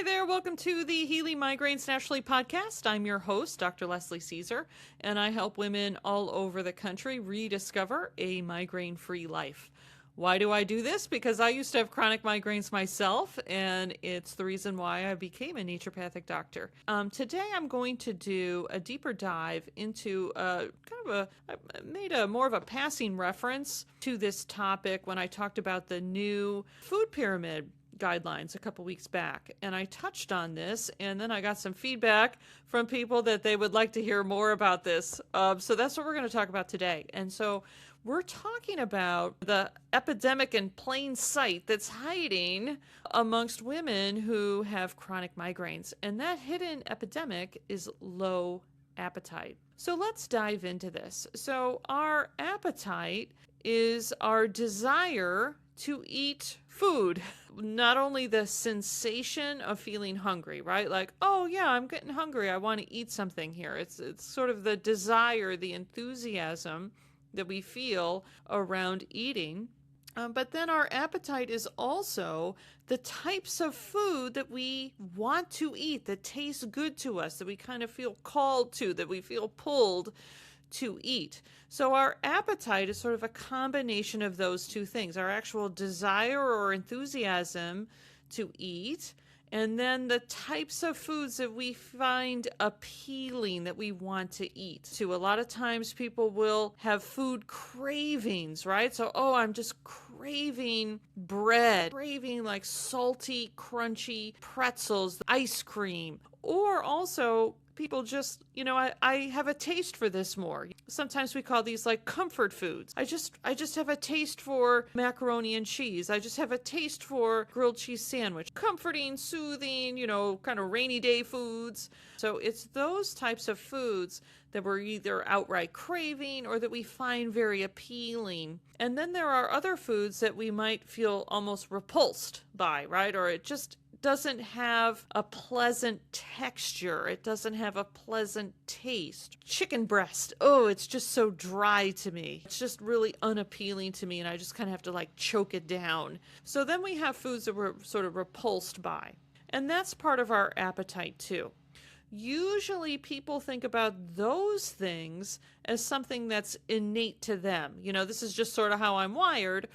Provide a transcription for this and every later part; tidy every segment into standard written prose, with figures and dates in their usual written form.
Hi there, welcome to the Healing Migraines Naturally podcast. I'm your host, Dr. Leslie Caesar, and I help women all over the country rediscover a migraine-free life. Why do I do this? Because I used to have chronic migraines myself, and it's the reason why I became a naturopathic doctor. Today I'm going to do a deeper dive into I made a more of a passing reference to this topic when I talked about the new food pyramid guidelines a couple weeks back, and I touched on this, and then I got some feedback from people that they would like to hear more about this. So that's what we're going to talk about today. And so we're talking about the epidemic in plain sight that's hiding amongst women who have chronic migraines, and that hidden epidemic is low appetite. So let's dive into this. So our appetite is our desire to eat food. Not only the sensation of feeling hungry, right? Like, oh yeah, I'm getting hungry. I want to eat something here. It's sort of the desire, the enthusiasm that we feel around eating. But then our appetite is also the types of food that we want to eat, that taste good to us, that we kind of feel called to, that we feel pulled to eat. So our appetite is sort of a combination of those two things, our actual desire or enthusiasm to eat, and then the types of foods that we find appealing that we want to eat. So a lot of times people will have food cravings, right? So, oh, I'm just craving bread, craving like salty, crunchy pretzels, ice cream, or also people just, I have a taste for this more. Sometimes we call these like comfort foods. I just have a taste for macaroni and cheese. I just have a taste for grilled cheese sandwich. Comforting, soothing, kind of rainy day foods. So it's those types of foods that we're either outright craving or that we find very appealing. And then there are other foods that we might feel almost repulsed by, right? Or it just doesn't have a pleasant texture. It doesn't have a pleasant taste. Chicken breast. Oh, it's just so dry to me. It's just really unappealing to me, and I just kind of have to like choke it down. So then we have foods that we're sort of repulsed by. And that's part of our appetite too. Usually people think about those things as something that's innate to them. This is just sort of how I'm wired.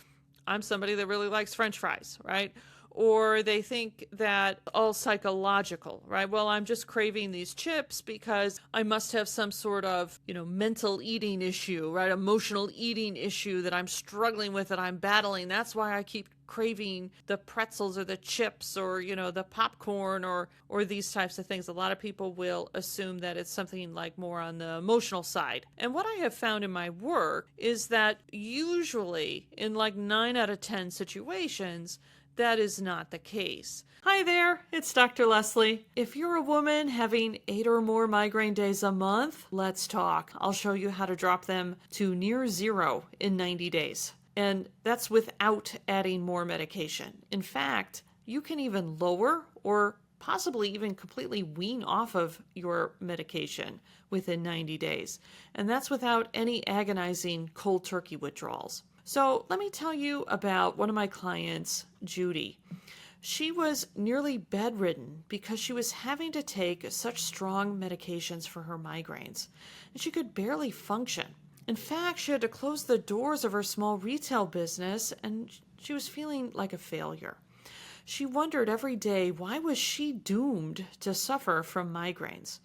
I'm somebody that really likes French fries, right? Or they think that all psychological, right? Well, I'm just craving these chips because I must have some sort of, mental eating issue, right? Emotional eating issue that I'm struggling with, that I'm battling. That's why I keep craving the pretzels or the chips or, the popcorn or these types of things. A lot of people will assume that it's something like more on the emotional side. And what I have found in my work is that usually in like 9 out of 10 situations, that is not the case. Hi there, it's Dr. Leslie. If you're a woman having 8 or more migraine days a month, let's talk. I'll show you how to drop them to near zero in 90 days. And that's without adding more medication. In fact, you can even lower or possibly even completely wean off of your medication within 90 days. And that's without any agonizing cold turkey withdrawals. So let me tell you about one of my clients, Judy. She was nearly bedridden because she was having to take such strong medications for her migraines, and she could barely function. In fact, she had to close the doors of her small retail business, and she was feeling like a failure. She wondered every day, why was she doomed to suffer from migraines?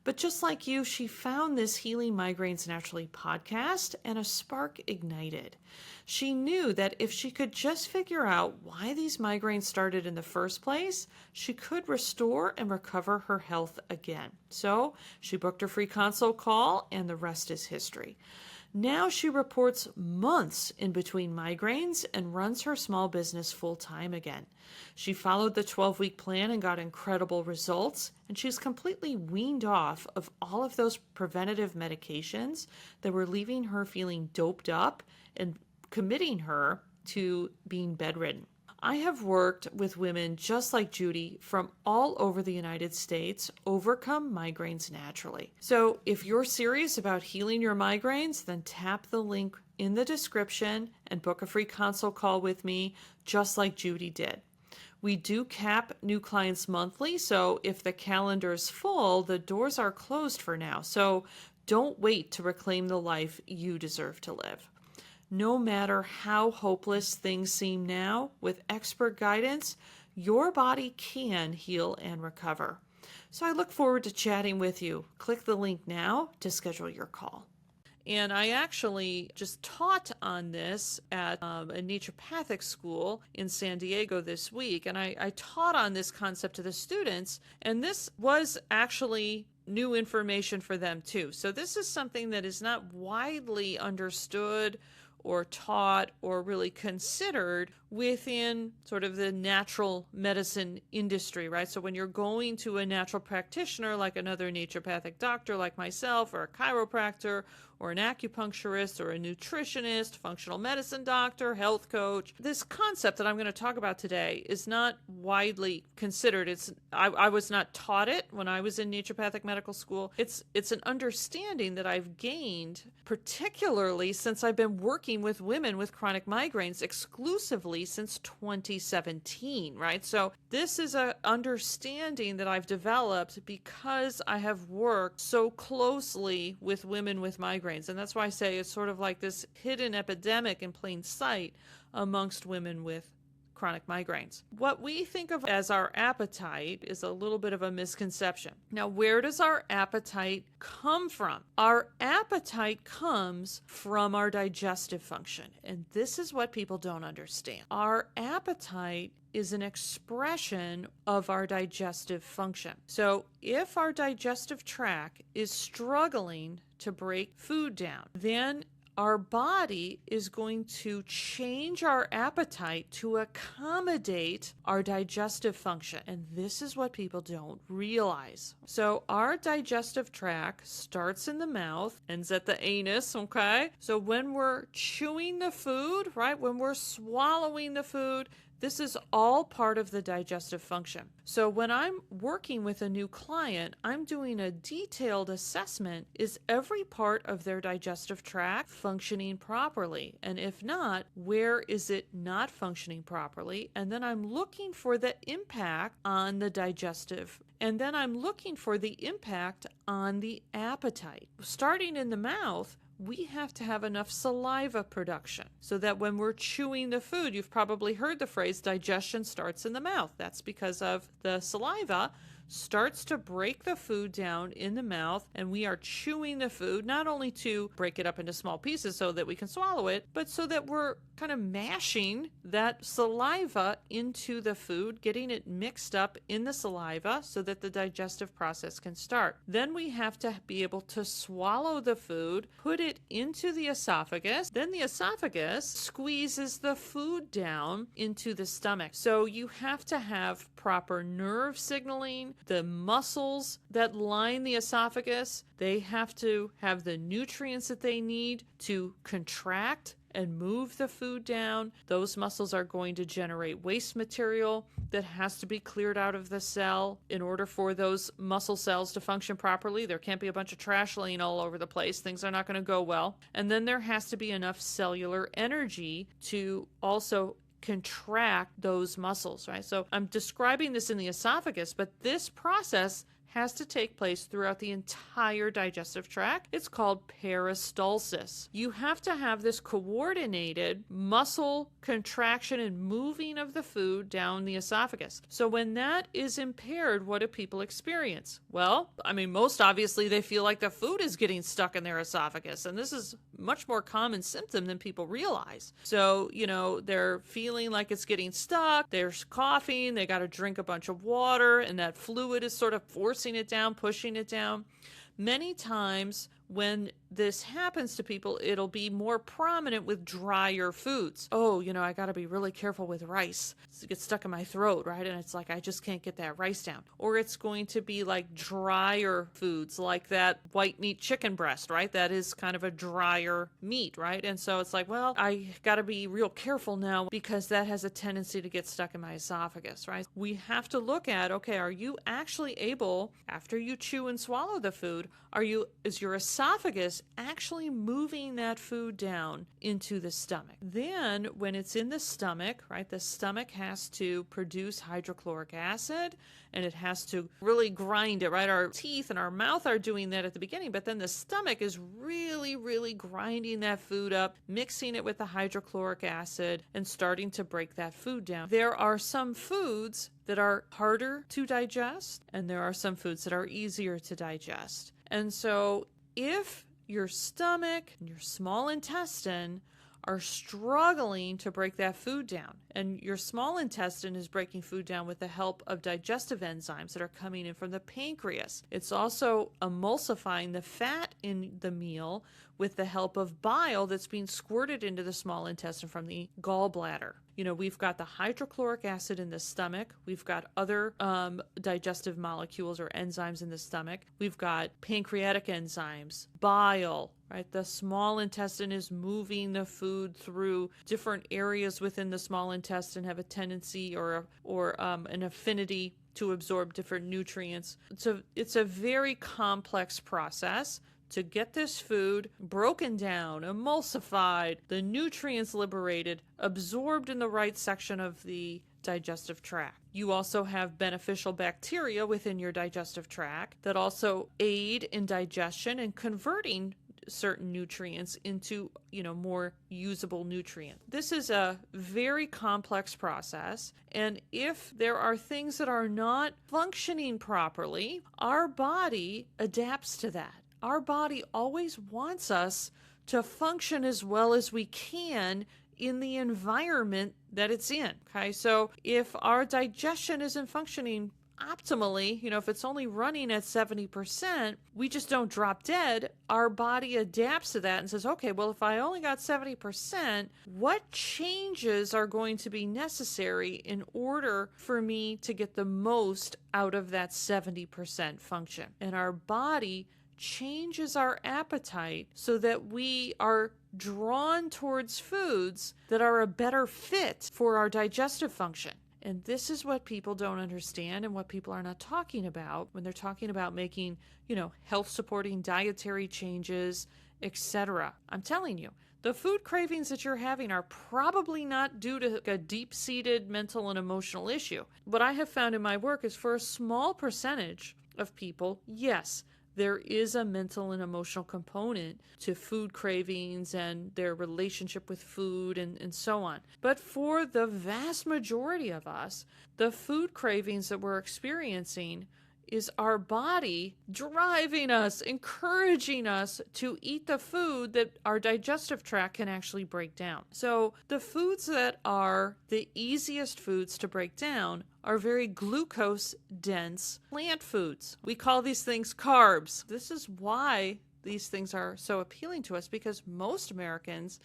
But just like you, she found this Healing Migraines Naturally podcast, and a spark ignited. She knew that if she could just figure out why these migraines started in the first place, she could restore and recover her health again. So she booked her free consult call, and the rest is history. Now she reports months in between migraines and runs her small business full-time again. She followed the 12-week plan and got incredible results, and she's completely weaned off of all of those preventative medications that were leaving her feeling doped up and committing her to being bedridden. I have worked with women just like Judy from all over the United States overcome migraines naturally. So if you're serious about healing your migraines, then tap the link in the description and book a free consult call with me, just like Judy did. We do cap new clients monthly, so if the calendar's full, the doors are closed for now. So don't wait to reclaim the life you deserve to live. No matter how hopeless things seem now, with expert guidance, your body can heal and recover. So I look forward to chatting with you. Click the link now to schedule your call. And I actually just taught on this at a naturopathic school in San Diego this week. And I taught on this concept to the students. And this was actually new information for them too. So this is something that is not widely understood or taught or really considered within sort of the natural medicine industry, right? So when you're going to a natural practitioner like another naturopathic doctor like myself, or a chiropractor, or an acupuncturist, or a nutritionist, functional medicine doctor, health coach, this concept that I'm going to talk about today is not widely considered. I was not taught it when I was in naturopathic medical school. It's an understanding that I've gained, particularly since I've been working with women with chronic migraines exclusively since 2017, right? So this is an understanding that I've developed because I have worked so closely with women with migraines. And that's why I say it's sort of like this hidden epidemic in plain sight amongst women with chronic migraines. What we think of as our appetite is a little bit of a misconception. Now, where does our appetite come from? Our appetite comes from our digestive function, and this is what people don't understand. Our appetite is an expression of our digestive function. So if our digestive tract is struggling to break food down, then our body is going to change our appetite to accommodate our digestive function. And this is what people don't realize. So our digestive tract starts in the mouth, ends at the anus, okay? So when we're chewing the food, right, when we're swallowing the food, this is all part of the digestive function. So when I'm working with a new client, I'm doing a detailed assessment. Is every part of their digestive tract functioning properly? And if not, where is it not functioning properly? And then I'm looking for the impact on the digestive. And then I'm looking for the impact on the appetite. Starting in the mouth, we have to have enough saliva production so that when we're chewing the food, you've probably heard the phrase digestion starts in the mouth. That's because of the saliva starts to break the food down in the mouth, and we are chewing the food not only to break it up into small pieces so that we can swallow it, but so that we're kind of mashing that saliva into the food, getting it mixed up in the saliva so that the digestive process can start. Then we have to be able to swallow the food, put it into the esophagus. Then the esophagus squeezes the food down into the stomach. So you have to have proper nerve signaling. The muscles that line the esophagus, they have to have the nutrients that they need to contract and move the food down. Those muscles are going to generate waste material that has to be cleared out of the cell. In order for those muscle cells to function properly, there can't be a bunch of trash laying all over the place. Things are not going to go well. And then there has to be enough cellular energy to also contract those muscles, right? So I'm describing this in the esophagus, but this process has to take place throughout the entire digestive tract. It's called peristalsis. You have to have this coordinated muscle contraction and moving of the food down the esophagus. So when that is impaired, what do people experience? Well, I mean, most obviously they feel like the food is getting stuck in their esophagus, and this is much more common symptom than people realize. So, they're feeling like it's getting stuck, they're coughing, they got to drink a bunch of water, and that fluid is sort of forcing it down, pushing it down. Many times when this happens to people, it'll be more prominent with drier foods. Oh, I got to be really careful with rice. It gets stuck in my throat, right? And it's like, I just can't get that rice down. Or it's going to be like drier foods, like that white meat chicken breast, right? That is kind of a drier meat, right? And so it's like, well, I got to be real careful now because that has a tendency to get stuck in my esophagus, right? We have to look at, okay, are you actually able, after you chew and swallow the food, is your esophagus esophagus actually moving that food down into the stomach. Then when it's in the stomach, right, the stomach has to produce hydrochloric acid, and it has to really grind it, right? Our teeth and our mouth are doing that at the beginning, but then the stomach is really, really grinding that food up, mixing it with the hydrochloric acid, and starting to break that food down. There are some foods that are harder to digest, and there are some foods that are easier to digest. And so if your stomach and your small intestine are struggling to break that food down, and your small intestine is breaking food down with the help of digestive enzymes that are coming in from the pancreas. It's also emulsifying the fat in the meal with the help of bile that's being squirted into the small intestine from the gallbladder. We've got the hydrochloric acid in the stomach. We've got other digestive molecules or enzymes in the stomach. We've got pancreatic enzymes, bile, right? The small intestine is moving the food through different areas within the small intestine, have a tendency or an affinity to absorb different nutrients. It's a very complex process to get this food broken down, emulsified, the nutrients liberated, absorbed in the right section of the digestive tract. You also have beneficial bacteria within your digestive tract that also aid in digestion and converting certain nutrients into, more usable nutrients. This is a very complex process, and if there are things that are not functioning properly, our body adapts to that. Our body always wants us to function as well as we can in the environment that it's in. Okay, so if our digestion isn't functioning optimally, if it's only running at 70%, we just don't drop dead. Our body adapts to that and says, okay, well, if I only got 70%, what changes are going to be necessary in order for me to get the most out of that 70% function? And our body changes our appetite so that we are drawn towards foods that are a better fit for our digestive function. And this is what people don't understand and what people are not talking about when they're talking about making, health supporting dietary changes, etc. I'm telling you, the food cravings that you're having are probably not due to a deep-seated mental and emotional issue. What I have found in my work is for a small percentage of people, yes, there is a mental and emotional component to food cravings and their relationship with food and so on. But for the vast majority of us, the food cravings that we're experiencing is our body driving us, encouraging us to eat the food that our digestive tract can actually break down. So the foods that are the easiest foods to break down are very glucose-dense plant foods. We call these things carbs. This is why these things are so appealing to us, because most Americans,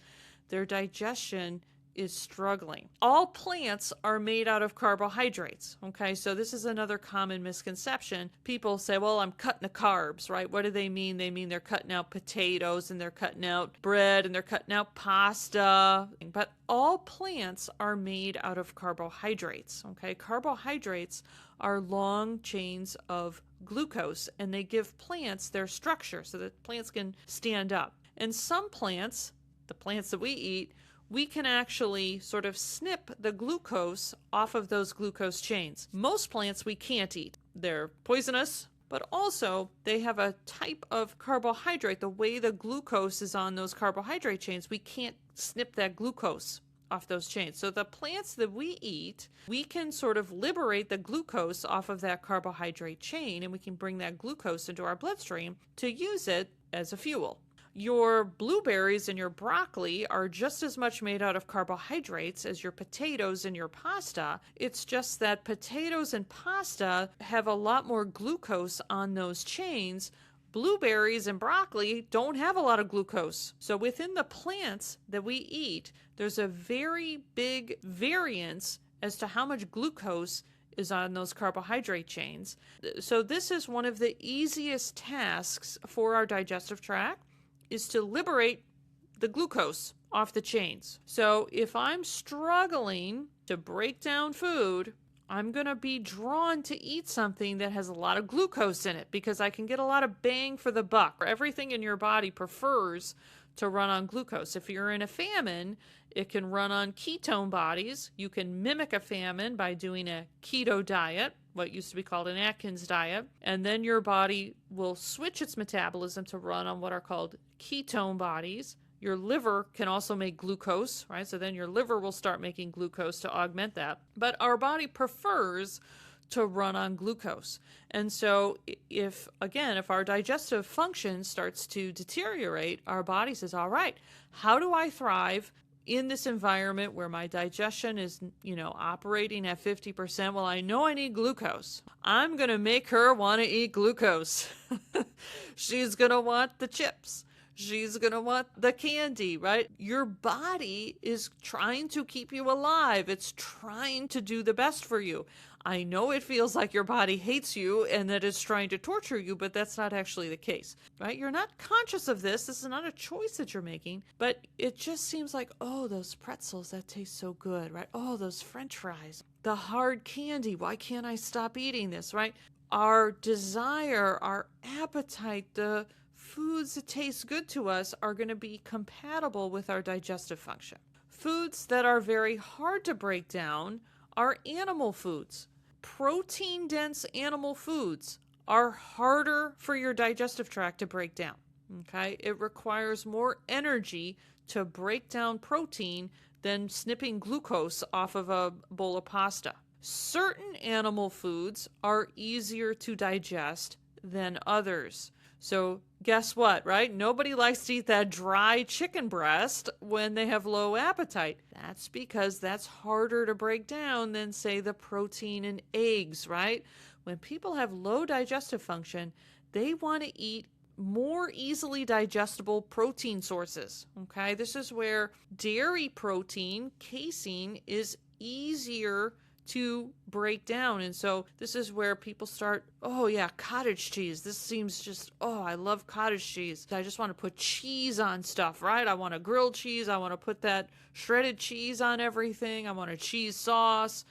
their digestion is struggling. All plants are made out of carbohydrates, okay? So this is another common misconception. People say, well, I'm cutting the carbs, right? What do they mean? They mean they're cutting out potatoes and they're cutting out bread and they're cutting out pasta. But all plants are made out of carbohydrates, okay? Carbohydrates are long chains of glucose, and they give plants their structure so that plants can stand up. And some plants, the plants that we eat, we can actually sort of snip the glucose off of those glucose chains. Most plants we can't eat. They're poisonous, but also they have a type of carbohydrate. The way the glucose is on those carbohydrate chains, we can't snip that glucose off those chains. So the plants that we eat, we can sort of liberate the glucose off of that carbohydrate chain, and we can bring that glucose into our bloodstream to use it as a fuel. Your blueberries and your broccoli are just as much made out of carbohydrates as your potatoes and your pasta. It's just that potatoes and pasta have a lot more glucose on those chains. Blueberries and broccoli don't have a lot of glucose. So within the plants that we eat, there's a very big variance as to how much glucose is on those carbohydrate chains. So this is one of the easiest tasks for our digestive tract, is to liberate the glucose off the chains. So if I'm struggling to break down food, I'm going to be drawn to eat something that has a lot of glucose in it because I can get a lot of bang for the buck. Everything in your body prefers to run on glucose. If you're in a famine, it can run on ketone bodies. You can mimic a famine by doing a keto diet, what used to be called an Atkins diet, and then your body will switch its metabolism to run on what are called ketone bodies. Your liver can also make glucose, right? So then your liver will start making glucose to augment that. But our body prefers to run on glucose. And so if our digestive function starts to deteriorate, our body says, all right, how do I thrive in this environment where my digestion is, operating at 50%? Well, I know I need glucose. I'm going to make her want to eat glucose. She's going to want the chips. She's going to want the candy, right? Your body is trying to keep you alive. It's trying to do the best for you. I know it feels like your body hates you and that it's trying to torture you, but that's not actually the case, right? You're not conscious of this. This is not a choice that you're making, but it just seems like, oh, those pretzels, that tastes so good, right? Oh, those French fries, the hard candy. Why can't I stop eating this, right? Our desire, our appetite, the foods that taste good to us are going to be compatible with our digestive function. Foods that are very hard to break down are animal foods. Protein-dense animal foods are harder for your digestive tract to break down. Okay? It requires more energy to break down protein than snipping glucose off of a bowl of pasta. Certain animal foods are easier to digest than others. So guess what, right? Nobody likes to eat that dry chicken breast when they have low appetite. That's because that's harder to break down than, say, the protein in eggs, right? When people have low digestive function, they want to eat more easily digestible protein sources, okay? This is where dairy protein, casein, is easier to break down. And so this is where people start, oh yeah, cottage cheese. This seems just, oh, I love cottage cheese. I just want to put cheese on stuff, right? I want a grilled cheese. I want to put that shredded cheese on everything. I want a cheese sauce.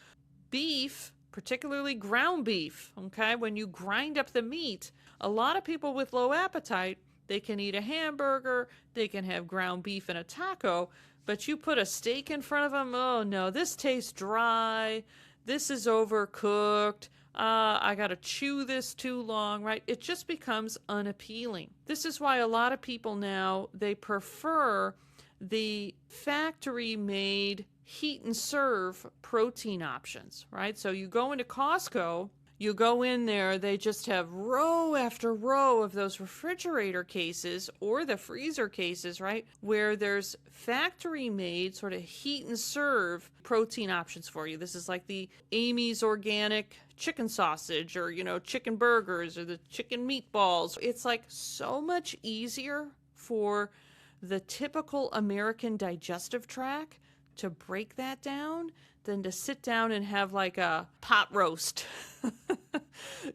Beef, particularly ground beef, okay? When you grind up the meat, a lot of people with low appetite, they can eat a hamburger, they can have ground beef and a taco, but you put a steak in front of them, oh no, this tastes dry. This is overcooked. I got to chew this too long, right? It just becomes unappealing. This is why a lot of people now, they prefer the factory-made heat and serve protein options, right? So you go into Costco, you go in there, they just have row after row of those refrigerator cases or the freezer cases, right? Where there's factory-made sort of heat and serve protein options for you. This is like the Amy's Organic chicken sausage or, chicken burgers or the chicken meatballs. It's like so much easier for the typical American digestive tract to break that down than to sit down and have like a pot roast.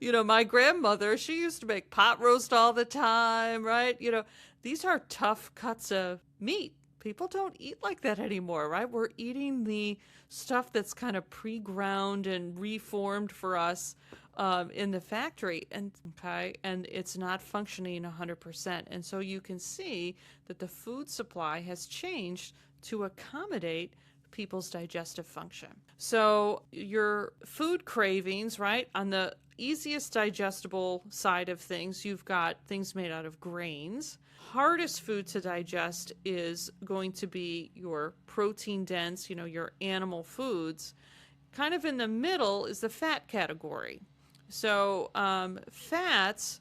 My grandmother, she used to make pot roast all the time, right? These are tough cuts of meat. People don't eat like that anymore, right? We're eating the stuff that's kind of pre-ground and reformed for us in the factory, and it's not functioning 100%. And so you can see that the food supply has changed to accommodate people's digestive function. So your food cravings, right? On the easiest digestible side of things, you've got things made out of grains. Hardest food to digest is going to be your protein dense, your animal foods. Kind of in the middle is the fat category. So fats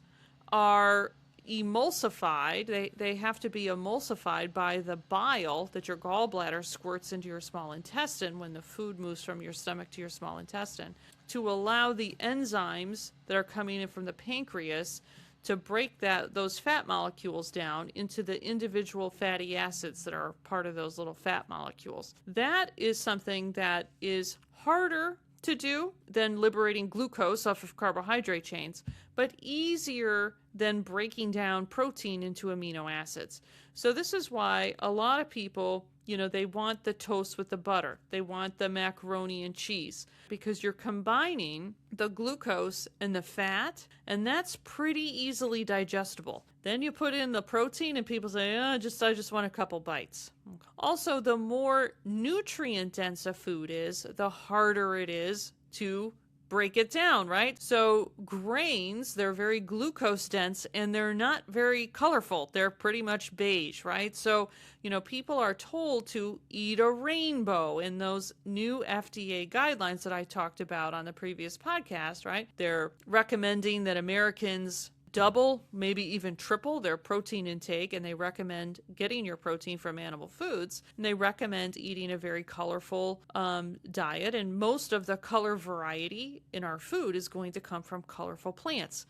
are emulsified. They have to be emulsified by the bile that your gallbladder squirts into your small intestine when the food moves from your stomach to your small intestine to allow the enzymes that are coming in from the pancreas to break those fat molecules down into the individual fatty acids that are part of those little fat molecules. That is something that is harder to do than liberating glucose off of carbohydrate chains, but easier than breaking down protein into amino acids. So this is why a lot of people They want the toast with the butter. They want the macaroni and cheese because you're combining the glucose and the fat, and that's pretty easily digestible. Then you put in the protein and people say, I just want a couple bites. Also, the more nutrient dense a food is, the harder it is to break it down, right? So grains, they're very glucose dense and they're not very colorful. They're pretty much beige, right? So, people are told to eat a rainbow in those new FDA guidelines that I talked about on the previous podcast, right? They're recommending that Americans double, maybe even triple their protein intake, and they recommend getting your protein from animal foods. And they recommend eating a very colorful diet, and most of the color variety in our food is going to come from colorful plants.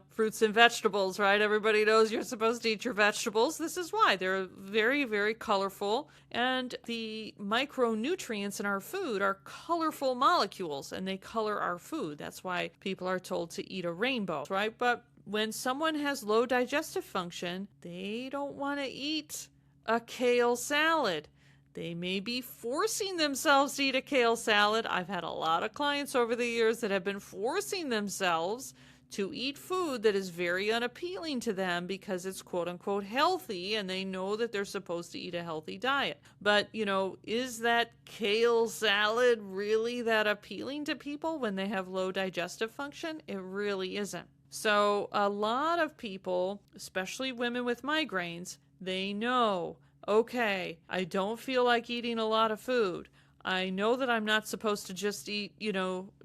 Fruits and vegetables, right? Everybody knows you're supposed to eat your vegetables. This is why they're very, very colorful, and the micronutrients in our food are colorful molecules, and they color our food. That's why people are told to eat a rainbow, right? But when someone has low digestive function, they don't want to eat a kale salad. They may be forcing themselves to eat a kale salad. I've had a lot of clients over the years that have been forcing themselves to eat food that is very unappealing to them because it's quote unquote healthy and they know that they're supposed to eat a healthy diet. But, is that kale salad really that appealing to people when they have low digestive function? It really isn't. So a lot of people, especially women with migraines, they know, okay, I don't feel like eating a lot of food. I know that I'm not supposed to just eat,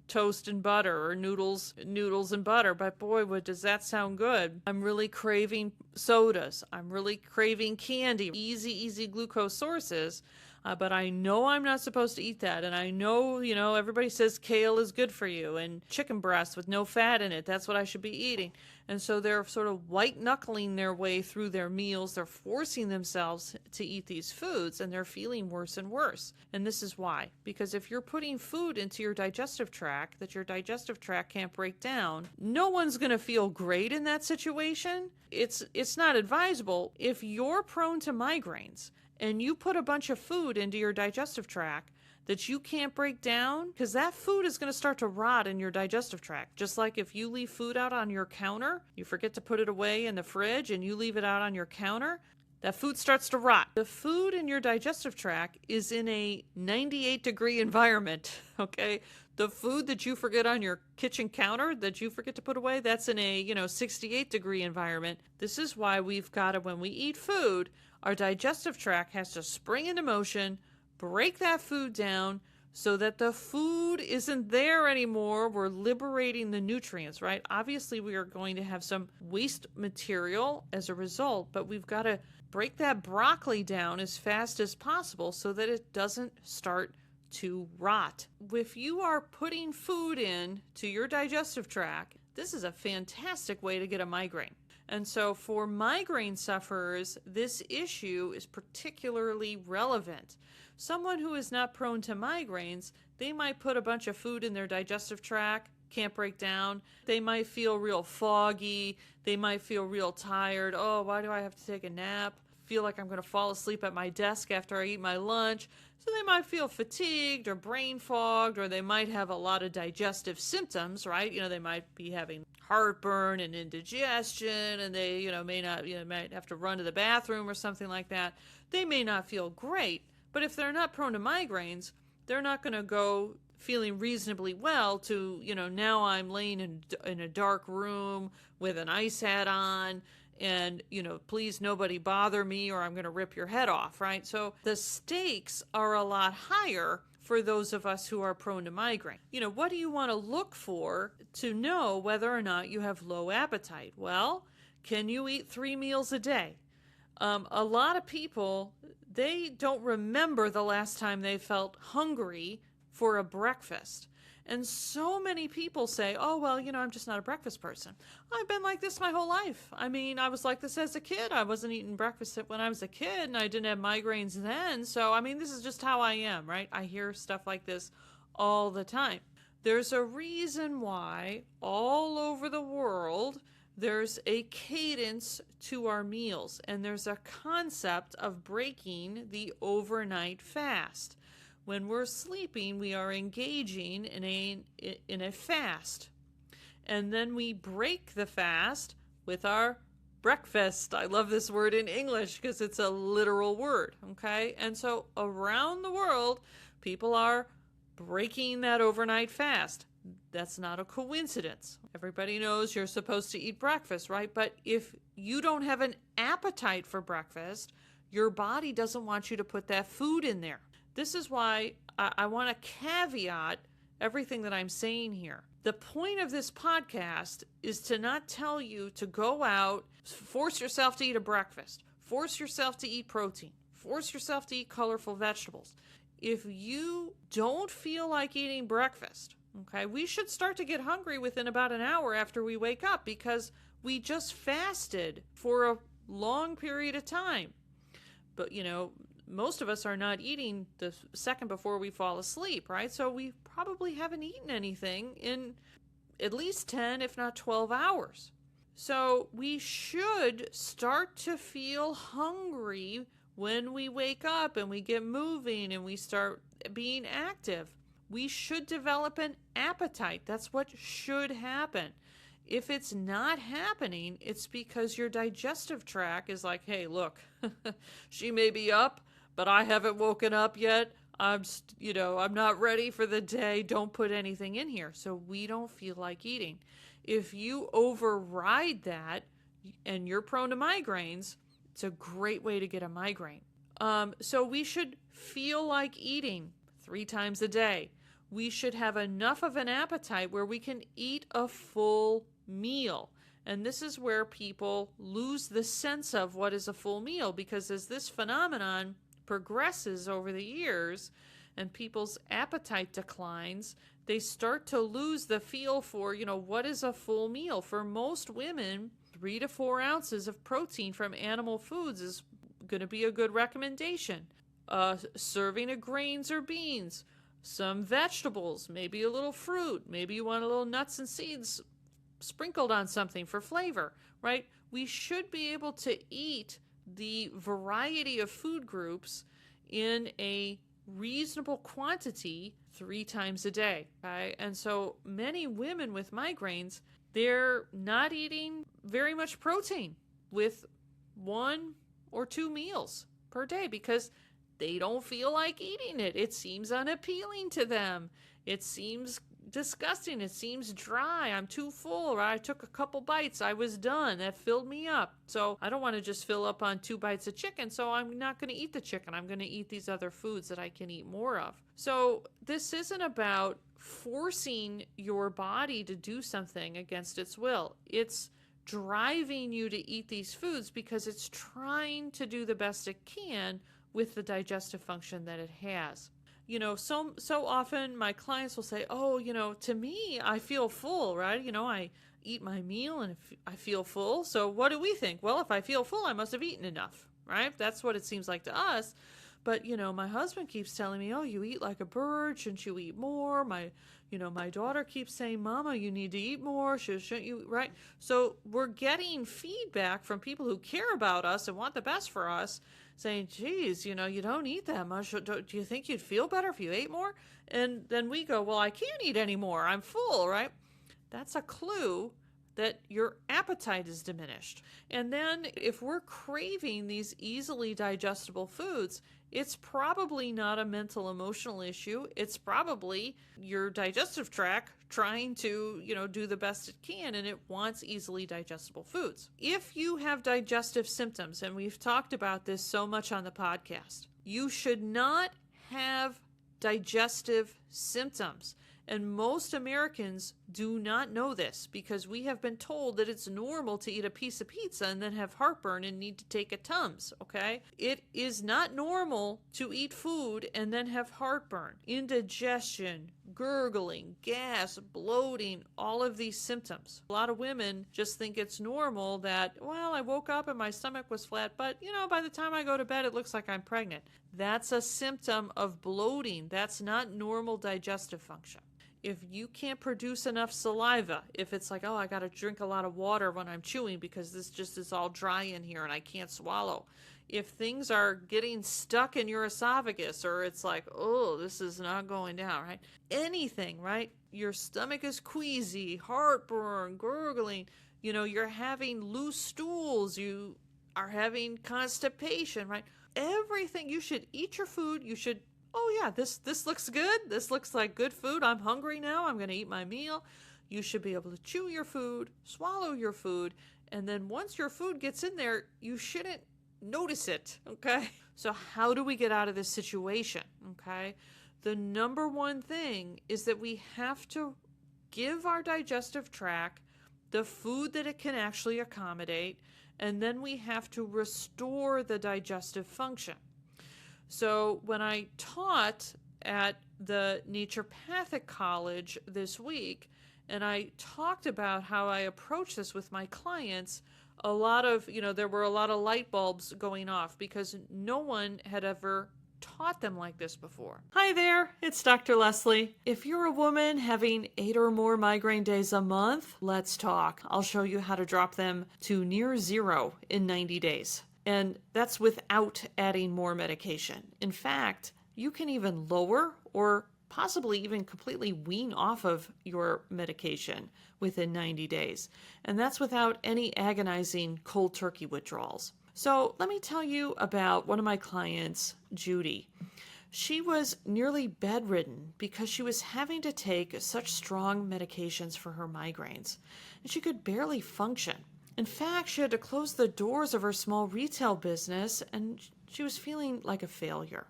toast and butter or noodles and butter, but boy, does that sound good. I'm really craving sodas. I'm really craving candy, easy glucose sources. But I know I'm not supposed to eat that. And I know, everybody says kale is good for you and chicken breast with no fat in it. That's what I should be eating. And so they're sort of white knuckling their way through their meals. They're forcing themselves to eat these foods and they're feeling worse and worse. And this is why. Because if you're putting food into your digestive tract that your digestive tract can't break down, no one's going to feel great in that situation. It's not advisable. If you're prone to migraines, and you put a bunch of food into your digestive tract that you can't break down, because that food is going to start to rot in your digestive tract. Just like if you leave food out on your counter, you forget to put it away in the fridge and you leave it out on your counter, that food starts to rot. The food in your digestive tract is in a 98-degree environment, okay? The food that you forget on your kitchen counter that you forget to put away, that's in a, 68-degree environment. This is why we've got to, when we eat food, our digestive tract has to spring into motion, break that food down so that the food isn't there anymore. We're liberating the nutrients, right? Obviously, we are going to have some waste material as a result, but we've got to break that broccoli down as fast as possible so that it doesn't start to rot. If you are putting food in to your digestive tract, this is a fantastic way to get a migraine. And so for migraine sufferers, this issue is particularly relevant. Someone who is not prone to migraines, they might put a bunch of food in their digestive tract, can't break down. They might feel real foggy. They might feel real tired. Oh, why do I have to take a nap? Feel like I'm going to fall asleep at my desk after I eat my lunch. So they might feel fatigued or brain fogged, or they might have a lot of digestive symptoms, right? They might be having heartburn and indigestion, and they, might have to run to the bathroom or something like that. They may not feel great, but if they're not prone to migraines, they're not going to go feeling reasonably well to, now I'm laying in a dark room with an ice hat on, and, please nobody bother me or I'm going to rip your head off, right? So the stakes are a lot higher for those of us who are prone to migraine. What do you want to look for to know whether or not you have low appetite? Well, can you eat 3 meals a day? A lot of people, they don't remember the last time they felt hungry for a breakfast. And so many people say, oh, well, I'm just not a breakfast person. I've been like this my whole life. I mean, I was like this as a kid. I wasn't eating breakfast when I was a kid, and I didn't have migraines then. So, I mean, this is just how I am, right? I hear stuff like this all the time. There's a reason why all over the world There's a cadence to our meals, and there's a concept of breaking the overnight fast. When we're sleeping, we are engaging in a fast. And then we break the fast with our breakfast. I love this word in English because it's a literal word, okay? And so around the world, people are breaking that overnight fast. That's not a coincidence. Everybody knows you're supposed to eat breakfast, right? But if you don't have an appetite for breakfast, your body doesn't want you to put that food in there. This is why I want to caveat everything that I'm saying here. The point of this podcast is to not tell you to go out, force yourself to eat a breakfast, force yourself to eat protein, force yourself to eat colorful vegetables. If you don't feel like eating breakfast, okay, we should start to get hungry within about an hour after we wake up because we just fasted for a long period of time. But, most of us are not eating the second before we fall asleep, right? So we probably haven't eaten anything in at least 10, if not 12 hours. So we should start to feel hungry when we wake up and we get moving and we start being active. We should develop an appetite. That's what should happen. If it's not happening, it's because your digestive tract is like, hey, look, she may be up, but I haven't woken up yet. I'm not ready for the day. Don't put anything in here. So we don't feel like eating. If you override that and you're prone to migraines, it's a great way to get a migraine. So we should feel like eating 3 times a day. We should have enough of an appetite where we can eat a full meal. And this is where people lose the sense of what is a full meal, because as this phenomenon progresses over the years and people's appetite declines, they start to lose the feel for, what is a full meal? For most women, 3 to 4 ounces of protein from animal foods is going to be a good recommendation. Serving of grains or beans, some vegetables, maybe a little fruit, maybe you want a little nuts and seeds sprinkled on something for flavor, right? We should be able to eat the variety of food groups in a reasonable quantity 3 times a day, okay? And so many women with migraines, they're not eating very much protein with 1 or 2 meals per day because they don't feel like eating it. It seems unappealing to them. It seems disgusting. It seems dry. I'm too full. Or I took a couple bites. I was done. That filled me up. So I don't want to just fill up on 2 bites of chicken. So I'm not going to eat the chicken. I'm going to eat these other foods that I can eat more of. So this isn't about forcing your body to do something against its will. It's driving you to eat these foods because it's trying to do the best it can with the digestive function that it has. So often my clients will say, to me, I feel full, right? I eat my meal and I feel full. So what do we think? Well, if I feel full, I must have eaten enough, right? That's what it seems like to us. But, my husband keeps telling me, oh, you eat like a bird. Shouldn't you eat more? My daughter keeps saying, Mama, you need to eat more. Shouldn't you, right? So we're getting feedback from people who care about us and want the best for us, saying, geez, you don't eat that much. Do you think you'd feel better if you ate more? And then we go, well, I can't eat anymore. I'm full, right? That's a clue that your appetite is diminished. And then if we're craving these easily digestible foods, it's probably not a mental emotional issue. It's probably your digestive tract trying to, do the best it can, and it wants easily digestible foods. If you have digestive symptoms, and we've talked about this so much on the podcast, you should not have digestive symptoms. And most Americans do not know this because we have been told that it's normal to eat a piece of pizza and then have heartburn and need to take a Tums, okay? It is not normal to eat food and then have heartburn, indigestion, gurgling, gas, bloating, all of these symptoms. A lot of women just think it's normal that, well, I woke up and my stomach was flat, but, by the time I go to bed, it looks like I'm pregnant. That's a symptom of bloating. That's not normal digestive function. If you can't produce enough saliva, if it's like, oh, I got to drink a lot of water when I'm chewing because this just is all dry in here and I can't swallow. If things are getting stuck in your esophagus, or it's like, oh, this is not going down, right? Anything, right? Your stomach is queasy, heartburn, gurgling, you're having loose stools, you are having constipation, right? Everything, you should eat your food. You should, oh yeah, this looks good. This looks like good food. I'm hungry now. I'm going to eat my meal. You should be able to chew your food, swallow your food, and then once your food gets in there, you shouldn't notice it, okay? So how do we get out of this situation, okay? The number one thing is that we have to give our digestive tract the food that it can actually accommodate, and then we have to restore the digestive function. So when I taught at the Naturopathic College this week, and I talked about how I approach this with my clients, there were a lot of light bulbs going off because no one had ever taught them like this before. Hi there, it's Dr. Leslie. If you're a woman having 8 or more migraine days a month, let's talk. I'll show you how to drop them to near zero in 90 days. And that's without adding more medication. In fact, you can even lower or possibly even completely wean off of your medication within 90 days. And that's without any agonizing cold turkey withdrawals. So let me tell you about one of my clients, Judy. She was nearly bedridden because she was having to take such strong medications for her migraines, and she could barely function. In fact, she had to close the doors of her small retail business, and she was feeling like a failure.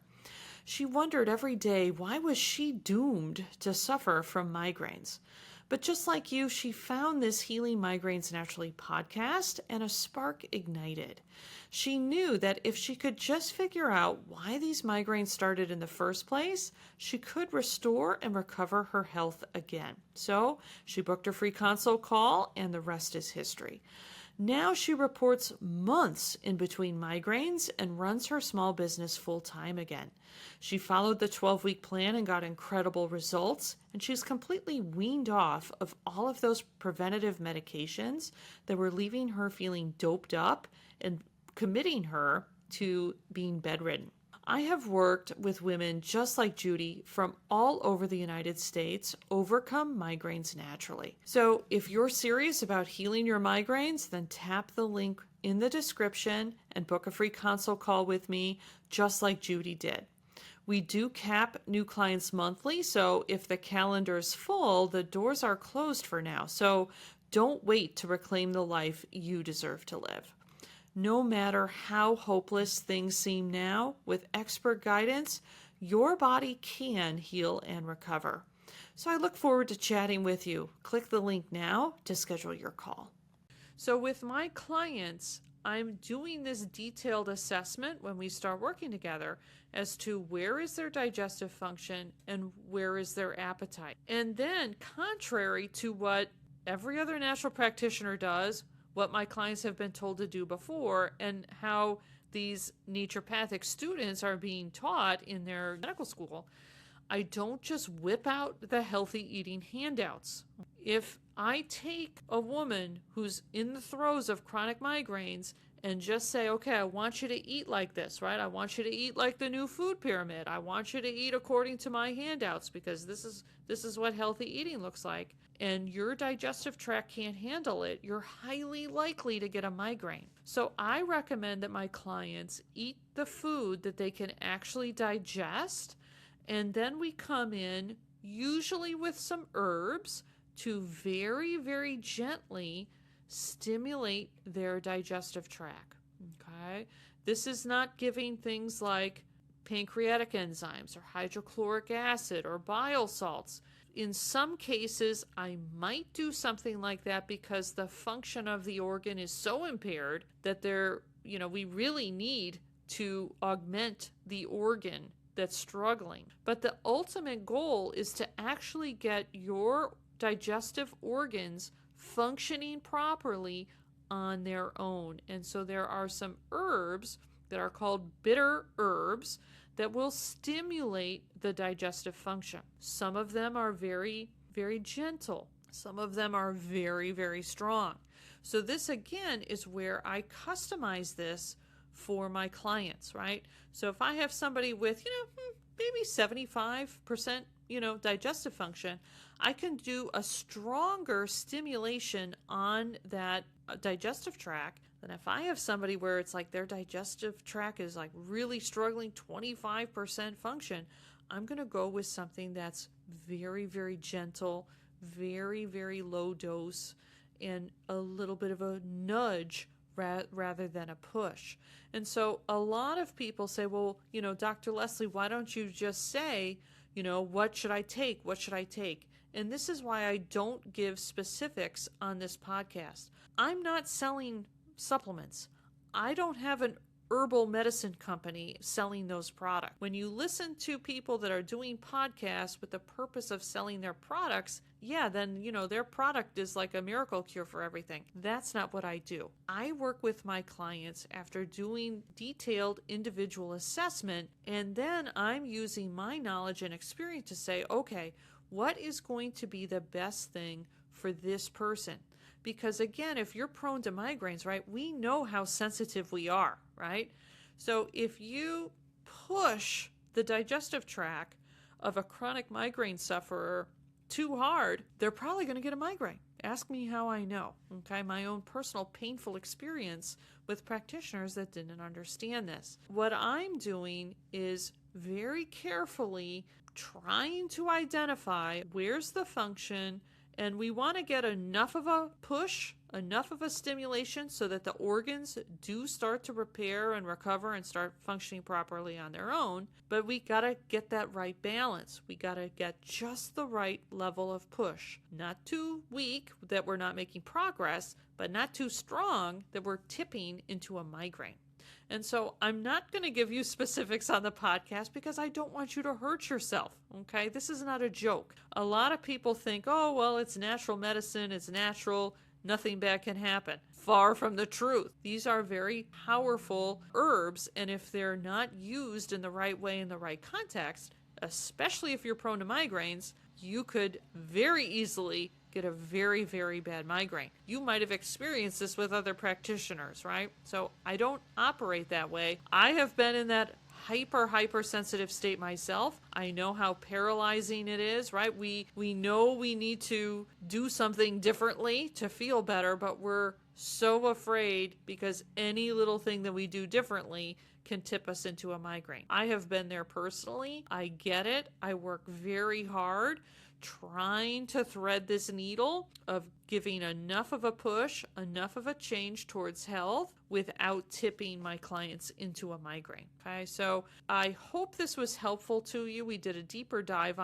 She wondered every day, why was she doomed to suffer from migraines? But just like you, she found this Healing Migraines Naturally podcast, and a spark ignited. She knew that if she could just figure out why these migraines started in the first place, she could restore and recover her health again. So she booked a free consult call, and the rest is history. Now she reports months in between migraines and runs her small business full-time again. She followed the 12-week plan and got incredible results, and she's completely weaned off of all of those preventative medications that were leaving her feeling doped up and committing her to being bedridden. I have worked with women just like Judy from all over the United States overcome migraines naturally. So if you're serious about healing your migraines, then tap the link in the description and book a free consult call with me, just like Judy did. We do cap new clients monthly, so if the calendar's full, the doors are closed for now. So don't wait to reclaim the life you deserve to live. No matter how hopeless things seem now, with expert guidance, your body can heal and recover. So I look forward to chatting with you. Click the link now to schedule your call. So with my clients, I'm doing this detailed assessment when we start working together as to where is their digestive function and where is their appetite. And then, contrary to what every other natural practitioner does, what my clients have been told to do before, and how these naturopathic students are being taught in their medical school, I don't just whip out the healthy eating handouts. If I take a woman who's in the throes of chronic migraines and just say, okay, I want you to eat like this, right? I want you to eat like the new food pyramid. I want you to eat according to my handouts because this is what healthy eating looks like. And your digestive tract can't handle it, you're highly likely to get a migraine. So I recommend that my clients eat the food that they can actually digest, and then we come in, usually with some herbs, to very, very gently stimulate their digestive tract. Okay? This is not giving things like pancreatic enzymes or hydrochloric acid or bile salts. In some cases, I might do something like that because the function of the organ is so impaired that we really need to augment the organ that's struggling. But the ultimate goal is to actually get your digestive organs functioning properly on their own. And so there are some herbs that are called bitter herbs that will stimulate the digestive function. Some of them are very very gentle. Some of them are very, very strong. So this again is where I customize this for my clients, right? So if I have somebody with, maybe 75%, digestive function, I can do a stronger stimulation on that digestive tract than if I have somebody where it's like their digestive tract is like really struggling, 25% function. I'm going to go with something that's very, very gentle, very, very low dose, and a little bit of a nudge rather than a push. And so a lot of people say, well, Dr. Leslie, why don't you just say, what should I take? What should I take? And this is why I don't give specifics on this podcast. I'm not selling supplements. I don't have an herbal medicine company selling those products. When you listen to people that are doing podcasts with the purpose of selling their products, then, their product is like a miracle cure for everything. That's not what I do. I work with my clients after doing detailed individual assessment, and then I'm using my knowledge and experience to say, okay, what is going to be the best thing for this person? Because again, if you're prone to migraines, right, we know how sensitive we are, right? So if you push the digestive tract of a chronic migraine sufferer too hard, they're probably going to get a migraine. Ask me how I know, okay? My own personal painful experience with practitioners that didn't understand this. What I'm doing is very carefully trying to identify where's the function, and we want to get enough of a push, enough of a stimulation so that the organs do start to repair and recover and start functioning properly on their own. But we got to get that right balance. We got to get just the right level of push. Not too weak that we're not making progress, but not too strong that we're tipping into a migraine. And so I'm not going to give you specifics on the podcast because I don't want you to hurt yourself, okay? This is not a joke. A lot of people think, oh, well, it's natural medicine, it's natural, nothing bad can happen. Far from the truth. These are very powerful herbs, and if they're not used in the right way in the right context, especially if you're prone to migraines, you could very easily get a very, very bad migraine. You might have experienced this with other practitioners, right? So I don't operate that way. I have been in that hypersensitive state myself. I know how paralyzing it is, right? We know we need to do something differently to feel better, but we're so afraid because any little thing that we do differently can tip us into a migraine. I have been there personally. I get it. I work very hard trying to thread this needle of giving enough of a push, enough of a change towards health without tipping my clients into a migraine. Okay, so I hope this was helpful to you. We did a deeper dive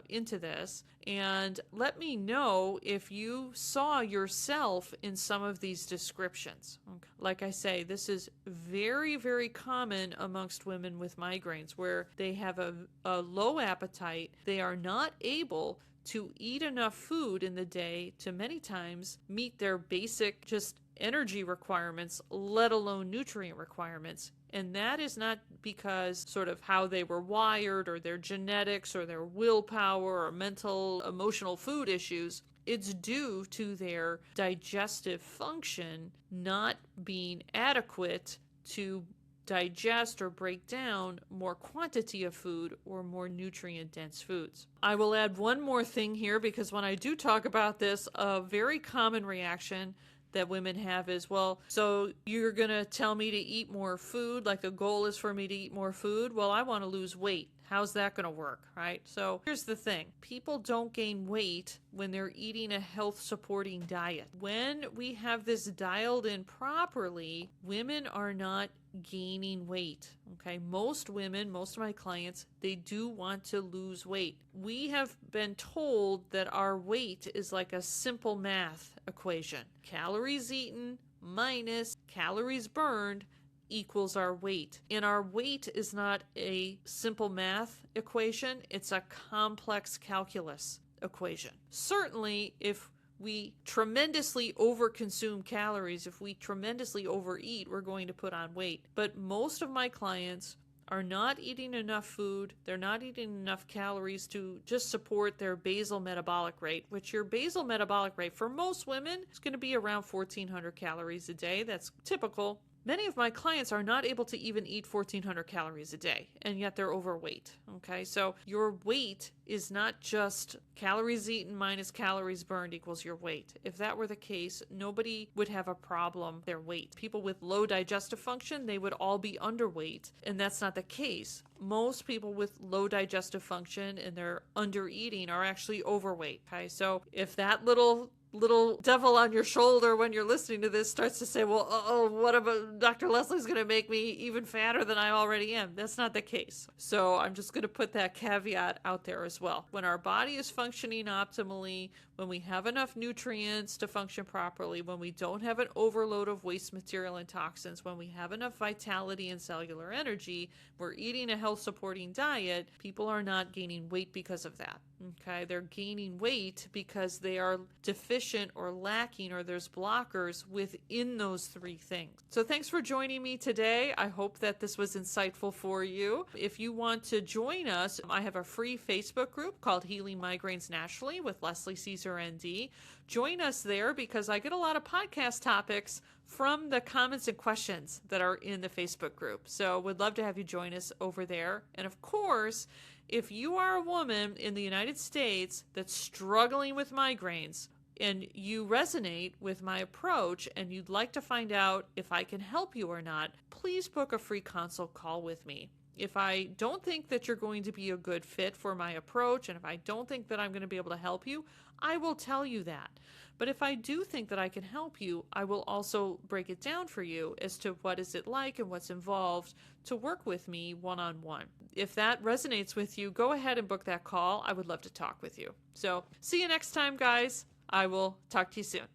into this, and let me know if you saw yourself in some of these descriptions. Okay. Like I say, this is very, very common amongst women with migraines where they have a low appetite. They are not able to eat enough food in the day to many times meet their basic just energy requirements, let alone nutrient requirements. And that is not because sort of how they were wired or their genetics or their willpower or mental, emotional food issues. It's due to their digestive function not being adequate to digest or break down more quantity of food or more nutrient-dense foods. I will add one more thing here because when I do talk about this, a very common reaction that women have is, well, so you're going to tell me to eat more food, like the goal is for me to eat more food? Well, I want to lose weight. How's that going to work, right? So here's the thing. People don't gain weight when they're eating a health-supporting diet. When we have this dialed in properly, women are not gaining weight, okay? Most women, most of my clients, they do want to lose weight. We have been told that our weight is like a simple math equation. Calories eaten minus calories burned equals our weight. And our weight is not a simple math equation, it's a complex calculus equation. Certainly, if we tremendously overconsume calories, if we tremendously overeat, we're going to put on weight. But most of my clients are not eating enough food. They're not eating enough calories to just support their basal metabolic rate, which your basal metabolic rate for most women is going to be around 1,400 calories a day. That's typical. Many of my clients are not able to even eat 1,400 calories a day, and yet they're overweight. Okay, so your weight is not just calories eaten minus calories burned equals your weight. If that were the case, nobody would have a problem with their weight. People with low digestive function, they would all be underweight, and that's not the case. Most people with low digestive function and they're under eating are actually overweight. Okay, so if that little devil on your shoulder when you're listening to this starts to say, well, what about Dr. Leslie's going to make me even fatter than I already am? That's not the case. So I'm just going to put that caveat out there as well. When our body is functioning optimally, when we have enough nutrients to function properly, when we don't have an overload of waste material and toxins, when we have enough vitality and cellular energy, we're eating a health supporting diet, people are not gaining weight because of that. Okay, they're gaining weight because they are deficient or lacking, or there's blockers within those three things. So thanks for joining me today. I hope that this was insightful for you. If you want to join us, I have a free Facebook group called Healing Migraines Nationally with Leslie Caesar ND. Join us there because I get a lot of podcast topics from the comments and questions that are in the Facebook group. So would love to have you join us over there. And of course, if you are a woman in the United States that's struggling with migraines and you resonate with my approach and you'd like to find out if I can help you or not, please book a free consult call with me. If I don't think that you're going to be a good fit for my approach, and if I don't think that I'm going to be able to help you, I will tell you that. But if I do think that I can help you, I will also break it down for you as to what is it like and what's involved to work with me one-on-one. If that resonates with you, go ahead and book that call. I would love to talk with you. So see you next time, guys. I will talk to you soon.